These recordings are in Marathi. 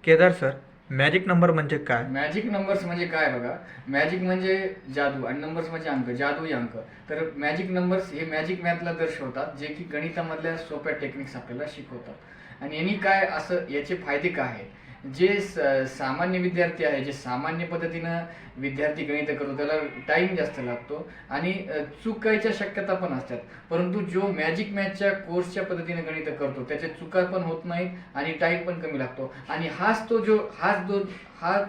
केदार सर, मॅजिक नंबर म्हणजे काय? मॅजिक नंबर्स म्हणजे काय बघा. मॅजिक म्हणजे जादू आणि नंबर्स म्हणजे अंक, जादुई अंक. तर मॅजिक नंबर्स हे मॅजिक मॅथला दर्शवतात, जे की गणितामधल्या सोप्या टेक्निक्स आपल्याला शिकवतात. आणि यांनी काय असं याचे फायदे काय आहेत. जे सामान्य विद्यार्थी आहे, जे सामान्य पद्धतीनं विद्यार्थी गणित करतो त्याला टाइम जास्त लागतो आणि चुकायच्या शक्यता पण असतात. परंतु जो मॅजिक मॅथच्या कोर्सच्या पद्धतीने गणित करतो त्याच्या चुका पण होत नाहीत आणि टाइम पण कमी लागतो. आणि हा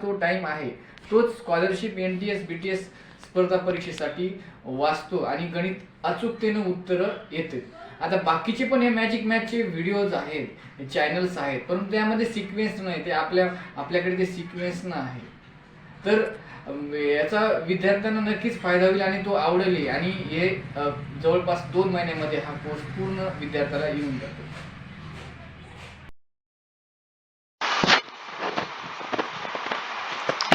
तो टाइम आहे, तोच स्कॉलरशिप, NTS BTS स्पर्धा परीक्षेसाठी वाचतो आणि गणित अचूकतेनं उत्तरं येते. आता बाकीचे पण हे मॅजिक मॅथचे व्हिडिओज आहेत, चॅनल्स आहेत, परंतु त्यामध्ये सिक्वेन्स नाही. ते आपल्याकडे ते सिक्वेन्स ना आहे. तर याचा विद्यार्थ्यांना नक्कीच फायदा होईल आणि तो आवडेल. आणि हे जवळपास 2 महिन्यामध्ये हा कोर्स पूर्ण विद्यार्थ्याला येऊन जातो.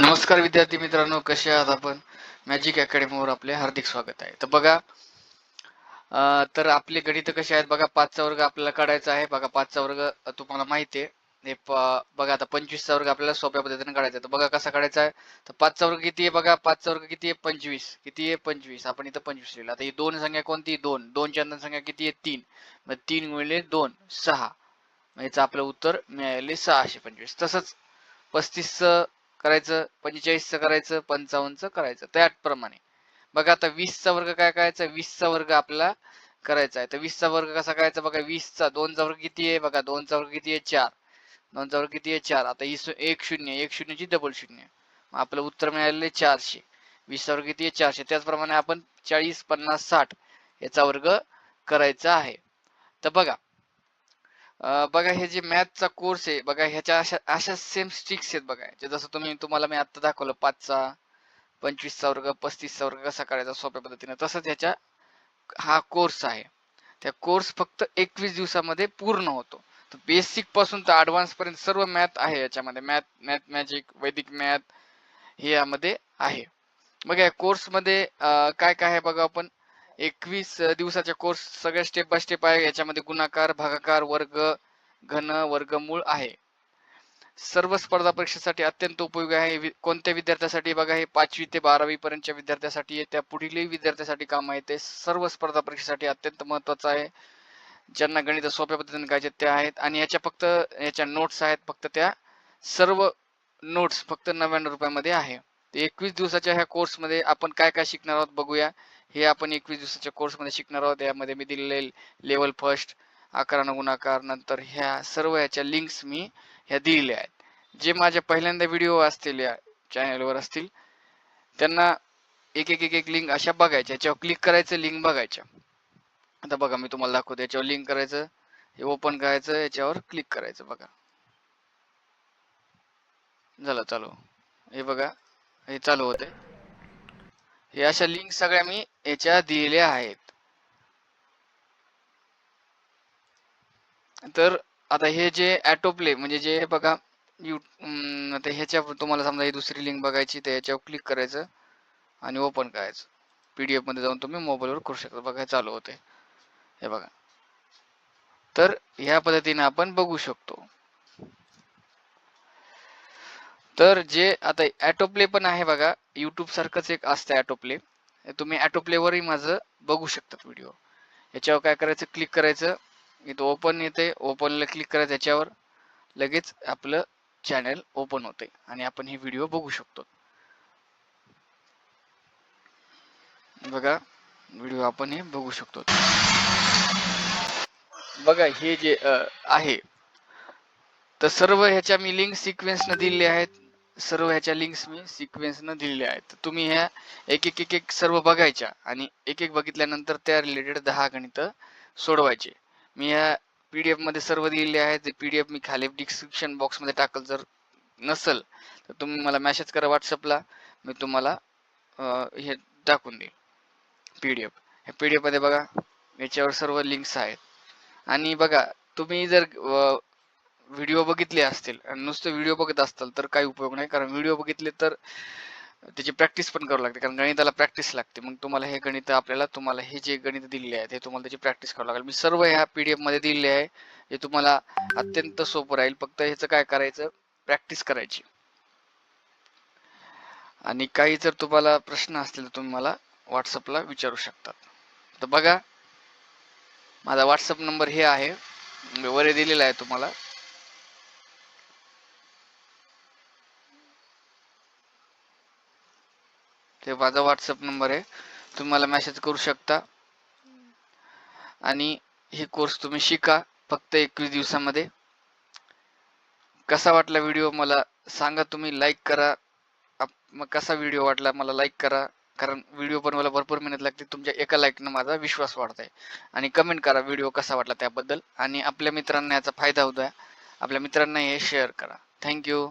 नमस्कार विद्यार्थी मित्रांनो, कसे आहात आपण. मॅजिक अकॅडमीवर आपले हार्दिक स्वागत आहे. तर बघा, तर आपले गणित कसे आहेत बघा. 5चा वर्ग आपल्याला काढायचा आहे बघा. 5चा वर्ग तुम्हाला माहिती आहे. हे बघा, आता 25चा वर्ग आपल्याला सोप्या पद्धतीने काढायचा आहे. तर बघा कसा काढायचा आहे. तर 5चा वर्ग किती आहे बघा. 5चा वर्ग किती आहे, 25. किती आहे, 25. आपण इथं 25 लिहिलं. आता ही दोन संख्या कोणती, 2. 2च्या अंदर संख्या किती आहे, 3. मग 3 गुणिले 2 6. याचं आपलं उत्तर मिळाले 625. तसंच 35चं करायचं, 45चं करायचं, 55चं करायचं. त्याचप्रमाणे बघा, आता 20चा वर्ग काय करायचा. 20चा वर्ग आपल्याला करायचा आहे. तर 20चा वर्ग कसा करायचा बघा. 20चा 2चा वर्ग किती आहे बघा. 2चा वर्ग किती आहे, 4. 2चा वर्ग किती आहे, 4. आता ही 1 शून्य ची डबल शून्य, आपलं उत्तर मिळालेले 400. 20चा वर्ग किती आहे, 400. त्याचप्रमाणे आपण 40 50 60 याचा वर्ग करायचा आहे. तर बघा, बघा हे जे मॅथचा कोर्स आहे बघा, ह्याच्या अशा अशा सेम स्ट्रिक्स आहेत बघा. जसं तुम्हाला मी आता दाखवलं 5चा, 25चा वर्ग, 35चा वर्ग कसा करायचा सोप्या पद्धतीने, तसंच ह्याच्या हा कोर्स आहे. त्या कोर्स फक्त 21 दिवसामध्ये पूर्ण होतो. तर बेसिक पासून तर ऍडव्हान्स पर्यंत सर्व मॅथ आहे याच्यामध्ये. मॅथ मॅजिक, वैदिक मॅथ हे यामध्ये आहे. बघा या कोर्स मध्ये काय काय आहे बघा. आपण 21 दिवसाच्या कोर्स सगळ्या स्टेप बाय स्टेप आहे. याच्यामध्ये गुणाकार, भागाकार, वर्ग, घन, वर्गमूळ आहे. सर्व स्पर्धा परीक्षेसाठी अत्यंत उपयोगी आहे. कोणत्या विद्यार्थ्यासाठी बघा, हे 5वी ते 12वी पर्यंतच्या विद्यार्थ्यासाठी, त्या पुढील विद्यार्थ्यासाठी काम आहे. ते सर्व स्पर्धा परीक्षेसाठी अत्यंत महत्वाचं आहे. ज्यांना गणित सोप्या पद्धतीने करायचे ते आहेत. आणि याच्या नोट्स आहेत फक्त, त्या सर्व नोट्स फक्त 99 रुपयामध्ये आहे. 21 दिवसाच्या ह्या कोर्समध्ये आपण काय काय शिकणार आहोत बघूया. हे आपण 21 दिवसाच्या कोर्समध्ये शिकणार आहोत. यामध्ये मी दिलेले लेवल फर्स्ट, आकारानं गुणाकार, नंतर ह्या सर्व ह्याच्या लिंक्स मी ह्या दिलेल्या आहेत. जे माझ्या पहिल्यांदा व्हिडिओ असतील या चॅनलवर असतील त्यांना एक एक एक एक लिंक अशा बघायच्या. याच्यावर क्लिक करायचं, लिंक बघायच्या. आता बघा मी तुम्हाला दाखवतो. याच्यावर लिंक करायचं, हे ओपन करायचं, याच्यावर क्लिक करायचं. बघा झालं चालू. हे बघा, हे चालू होते. हे अशा लिंक सगळ्या मी याच्या दिलेल्या आहेत. तर आता हे जे ऑटोप्ले म्हणजे जे बघा, आता ह्याच्या तुम्हाला समजा ही दुसरी लिंक बघायची, तर याच्यावर क्लिक करायचं आणि ओपन करायचं. PDF मध्ये जाऊन तुम्ही मोबाईलवर करू शकता. बघा हे चालू होते. हे बघा, तर ह्या पद्धतीने आपण बघू शकतो. तर जे आता ऑटोप्ले पण आहे बघा, युट्यूब सारखंच एक असतं ऑटोप्ले. तुम्ही ऑटोप्लेवरही माझं बघू शकतात व्हिडिओ. याच्यावर काय करायचं, क्लिक करायचं, इथं ओपन येते, ओपनला क्लिक करायचं. याच्यावर लगेच आपलं चॅनल ओपन होते आणि आपण हे व्हिडिओ बघू शकतो. बघा व्हिडिओ आपण हे बघू शकतो. बघा हे जे आहे, तर सर्व ह्याच्या मी लिंक सिक्वेन्सनं दिलेल्या आहेत. सर्व ह्याच्या लिंक्स मी सिक्वेन्सनं दिलेल्या आहेत. तुम्ही ह्या एक एक एक एक सर्व बघायच्या आणि एक एक बघितल्यानंतर त्या रिलेटेड 10 गणित सोडवायचे. मी ह्या PDF मध्ये सर्व दिलेले आहेत. PDF मी खाली डिस्क्रिप्शन बॉक्स मध्ये टाकल. जर नसल तर तुम्ही मला मेसेज करा व्हॉट्सअपला, मी तुम्हाला हे टाकून देईल PDF. ह्या PDF मध्ये बघा, याच्यावर सर्व लिंक्स आहेत. आणि बघा, तुम्ही जर व्हिडिओ बघितले असतील आणि नुसते व्हिडिओ बघत असताल तर काही उपयोग नाही. कारण व्हिडिओ बघितले तर त्याची प्रॅक्टिस पण करावी लागते. कारण गणिताला प्रॅक्टिस लागते. मग तुम्हाला हे गणित तुम्हाला हे जे गणित दिलेले आहेत हे तुम्हाला त्याची प्रॅक्टिस करावी लागेल. मी सर्व ह्या PDF मध्ये दिलेले आहे. हे तुम्हाला अत्यंत सोपं राहील. फक्त ह्याचं काय करायचं, प्रॅक्टिस करायची. आणि काही जर तुम्हाला प्रश्न असतील तर तुम्ही मला व्हॉट्सअपला विचारू शकतात. तर बघा, माझा व्हॉट्सअप नंबर हे आहे, वर दिलेला आहे तुम्हाला. ते माझा व्हॉट्सअप नंबर आहे, तुम्ही मला मेसेज करू शकता. आणि हे कोर्स तुम्ही शिका फक्त 21 दिवसामध्ये. कसा वाटला व्हिडिओ मला सांगा, तुम्ही लाईक करा. मग कसा व्हिडिओ वाटला मला लाईक करा, कारण व्हिडिओ बनवायला भरपूर मेहनत लागते. तुमच्या एका लाईकनं माझा विश्वास वाढत आहे. आणि कमेंट करा व्हिडिओ कसा वाटला त्याबद्दल. आणि आपल्या मित्रांना याचा फायदा होतोय, आपल्या मित्रांना हे शेअर करा. थँक्यू.